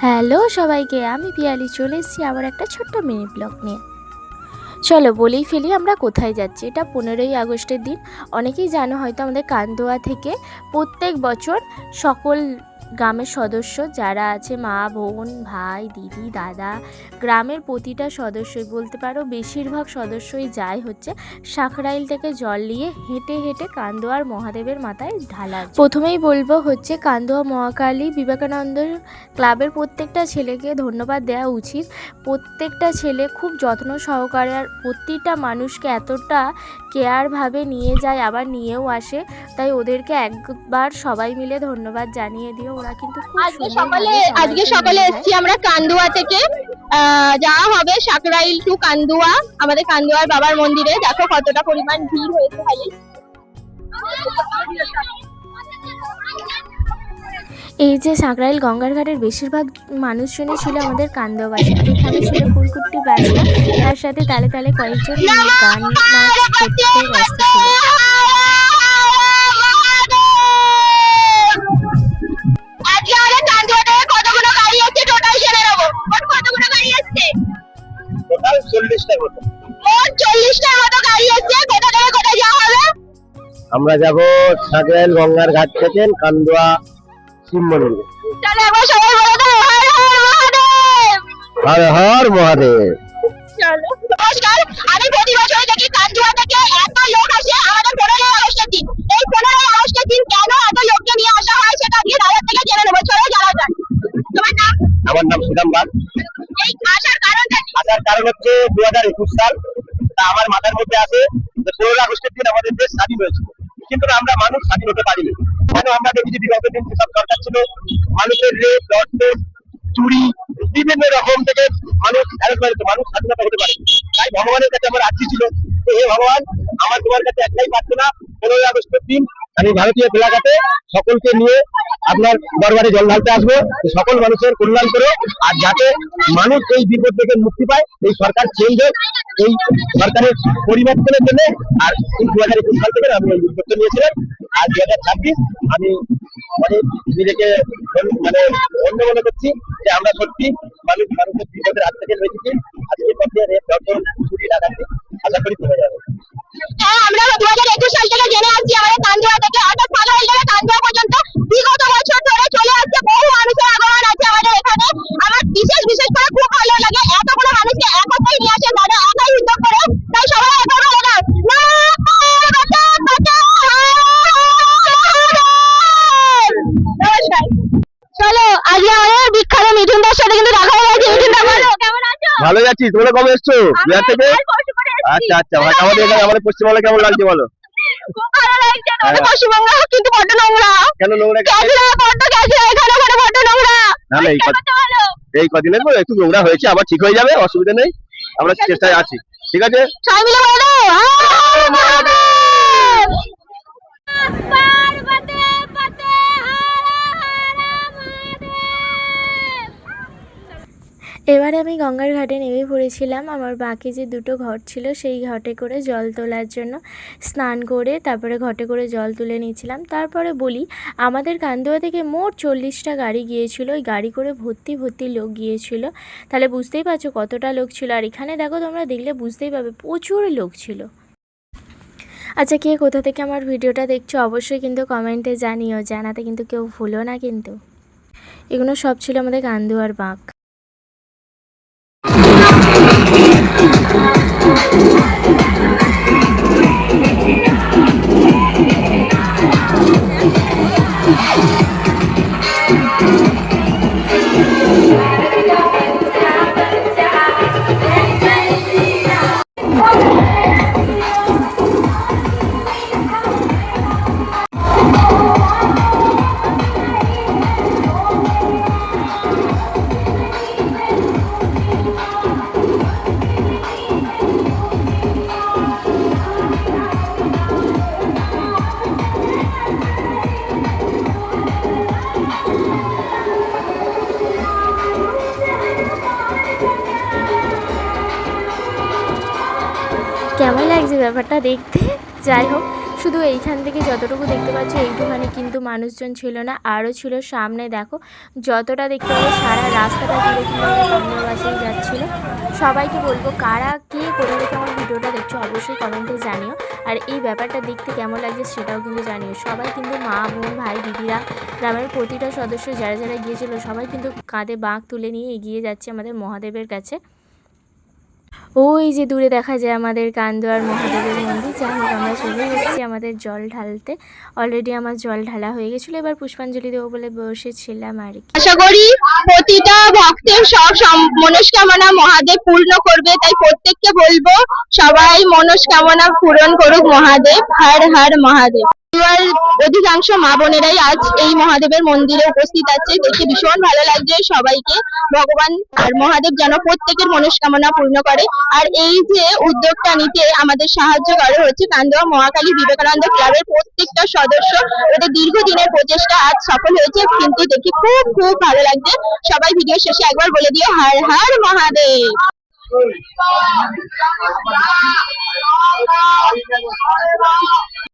Hello সবাইকে, আমি পিয়ালি চলে এসেছি আবার একটা ছোট্ট মিনি ব্লগ নিয়ে। চলো বলেই ফেলি আমরা কোথায় যাচ্ছি। এটা 15ই আগস্টের দিন। অনেকেই জানো হয়তো আমাদের কান্দোয়া থেকে প্রত্যেক বছর সকল গ্রামের সদস্য যারা আছে, মা বোন ভাই দিদি দাদা, গ্রামের প্রতিটা সদস্যই বলতে পারো বেশিরভাগ সদস্যই যায় হচ্ছে সাঁকরাইল থেকে জল নিয়ে হেঁটে হেঁটে কান্দোয়ার মহাদেবের মাথায় ঢালা। প্রথমেই বলবো হচ্ছে কান্দোয়া মহাকালী বিবেকানন্দ ক্লাবের প্রত্যেকটা ছেলেকে ধন্যবাদ দেওয়া উচিত। প্রত্যেকটা ছেলে খুব যত্ন সহকারে আর প্রতিটা মানুষকে এতটা কেয়ারভাবে নিয়ে যায়, আবার নিয়েও আসে। তাই ওদেরকে একবার সবাই মিলে ধন্যবাদ জানিয়ে দিও। ওরা কিন্তু খুব আজকে সকালে এসেছি আমরা কান্দুয়া থেকে। যাওয়া হবে সাকরাইল টু কান্দুয়া, আমাদের কান্দুয়ার বাবার মন্দিরে। দেখো কতটা পরিমাণ ভিড় হয়েছে খালি। এই যে সাঁকরাইল গঙ্গার ঘাটের বেশিরভাগ মানুষজনই ছিল আমাদের কান্দোয়াবাসী। এখানে ছিল কুলকুট্টি বাজনা, তার সাথে তালে তালে কয়েকজন গান নাচ করতে ব্যস্ত ছিল। আমরা যাব সাঁকরাইল গঙ্গার ঘাট থেকে কান্দোয়া শিব মন্দিরে। হর হর মহাদেব। নমস্কার, আমি প্রতি বছর দেখি কান্দুয়া থেকে এত লোক আসে আমাদের 15ই আগস্টের দিন। এই 15ই আগস্টের দিন কেন এত লোককে নিয়ে আসা হয় সেটা আজকে দাদার থেকে জেনে নেবো। চলো জানা যাক। তোমার নাম? আমার নাম সুদাম বাগ। এই আসার কারণটা কি? আসার কারণ হচ্ছে 2021 সাল। তা আমার মাথার মধ্যে আছে যে 15 আগস্টের দিন আমাদের দেশ স্বাধীন হয়েছিল, কিন্তু আমরা মানুষ স্বাধীন হতে পারিনি। কেন? আমরা দেখি যে বিগত দিন যেসব সরকার ছিল, মানুষের রেপ লটপট চুরি বিভিন্ন রকম থেকে মানুষ মানুষ স্বাধীনতা হতে পারে। তাই ভগবানের কাছে আমার আর্জি ছিল, হে ভগবান, আমার তোমার কাছে একটাই প্রার্থনা, 15ই আগস্টের দিন আমি ভারতীয় ফ্ল্যাগাতে সকলকে নিয়ে আপনার দরবারে জল ঢালতে আসবো, সকল মানুষের কল্যাণ করে, আর যাতে মানুষ এই বিপদ থেকে মুক্তি পায়, এই সরকার চেঞ্জ হোক, এই সরকারের পরিবর্তনের জন্য। আর এই 2021 সাল থেকে আমি এই উদ্যোগ নিয়েছিলাম। আর 2026 আমি অনেক নিজেকে মানে অন্য মনে করছি যে আমরা সত্যি মানুষের বিপদের হাত থেকে বেঁচেছি। আজকে পথে রেপ ধর্ষণ চুরি ডাকাতি আশা করি কমে যাবে। আমরা 2021 সাল থেকে জেনে আসছি আমাদের কান্দুয়া থেকে অর্থাৎ সাগরাইল থেকে কান্দুয়া পর্যন্ত বিগত বছর ধরে চলে আসছে বহু মানুষের আগমন আছে আমাদের এখানে। আমার বিশেষ করে খুব ভালো লাগে এতগুলো মানুষকে একত্রে নিয়ে আসে দাদা একাই উদ্যোগ করে। তাই সবাই একবার বলে দাও, নমস্কার। চলো আজকে আমাদের বিখ্যাত মিঠুনদার সাথে কিন্তু দেখা হয়ে গেছে। মিঠুনদা বলো কেমন আছো? ভালো যাচ্ছি, তোমরা কবে এসছো বিহার থেকে? আচ্ছা আচ্ছা, আমাদের এখানে আমাদের পশ্চিমবঙ্গে কেমন লাগছে বলো? খুব ভালো লাগছে। আমাদের পশ্চিমবঙ্গ কিন্তু বড্ড নোংরা। কেন নোংরা? বড্ড এখানে বড্ড নোংরা। না না, এই কদিনের পর একটু নোংরা হয়েছে, আবার ঠিক হয়ে যাবে, অসুবিধা নেই, আমরা চেষ্টায় আছি। ঠিক আছে, সবাই মিলে বলো এবারে আমি গঙ্গার ঘাটে নেমে পড়েছিলাম। আমার বাকি যে দুটো ঘট ছিল সেই ঘটে করে জল তোলার জন্য স্নান করে তারপরে ঘটে করে জল তুলে নিয়েছিলাম। তারপরে বলি, আমাদের কান্দুয়া থেকে মোট 40টা গাড়ি গিয়েছিল। ওই গাড়ি করে ভর্তি লোক গিয়েছিল। তাহলে বুঝতেই পারছো কতটা লোক ছিল। আর এখানে দেখো, তোমরা দেখলে বুঝতেই পারবে প্রচুর লোক ছিল। আচ্ছা, কে কোথা থেকে আমার ভিডিওটা দেখছো অবশ্যই কিন্তু কমেন্টে জানিও, জানাতে কিন্তু কেউ ভুলো না কিন্তু। এগুলো সব ছিল আমাদের কান্দুয়ার বাঁক। কেমন লাগছে ব্যাপারটা দেখতে? যাই হোক, শুধু এইখান থেকে যতটুকু দেখতে পাচ্ছ এইটুখানি কিন্তু মানুষজন ছিল না, আরও ছিল সামনে দেখো যতটা দেখতে পাবো সারা রাস্তাটা জুড়ে কিন্তু কান্দুয়াবাসী যাচ্ছিলো। সবাইকে বলবো কারা কে কোথা থেকে আমার ভিডিওটা দেখছো অবশ্যই কমেন্টে জানিও, আর এই ব্যাপারটা দেখতে কেমন লাগছে সেটাও কিন্তু জানিও। সবাই কিন্তু মা বোন ভাই দিদিরা গ্রামের প্রতিটা সদস্য যারা যারা গিয়েছিলো সবাই কিন্তু কাঁধে বাঁক তুলে নিয়ে এগিয়ে যাচ্ছে আমাদের মহাদেবের কাছে। ওই যে দূরে দেখা যায় আমাদের কান্দুয়ার মহাদেবের মন্দির। যাই হোক আমরা চলে এসেছি আমাদের জল ঢালতে, অলরেডি আমার জল ঢালা হয়ে গেছিলো, এবার পুষ্পাঞ্জলি দেবো বলে বসেছিলাম আর কি। আশা করি প্রতিটা ভক্তের সব মনস্কামনা মহাদেব পূর্ণ করবে, তাই প্রত্যেককে বলবো সবাই মনস্কামনা পূরণ করুক মহাদেব। হর হর মহাদেব। এবার অধিকাংশ মা বোনেরাই আজ এই মহাদেবের মন্দিরে উপস্থিত আছে, দেখে ভীষণ ভালো লাগছে সবাইকে। ভগবান আর মহাদেব যেন প্রত্যেকের মনস্কামনা পূর্ণ করে। আর এই যে উদ্যোগটা নিতে আমাদের সাহায্য করে হচ্ছে কান্দুয়া মহাকালী বিবেকানন্দ ক্লাবের প্রত্যেকটা সদস্য। ওদের দীর্ঘদিনের প্রচেষ্টা আজ সফল হয়েছে, কিন্তু দেখি খুব খুব ভালো লাগছে। সবাই ভিডিও শেষে একবার বলে দিও হর হর মহাদেব।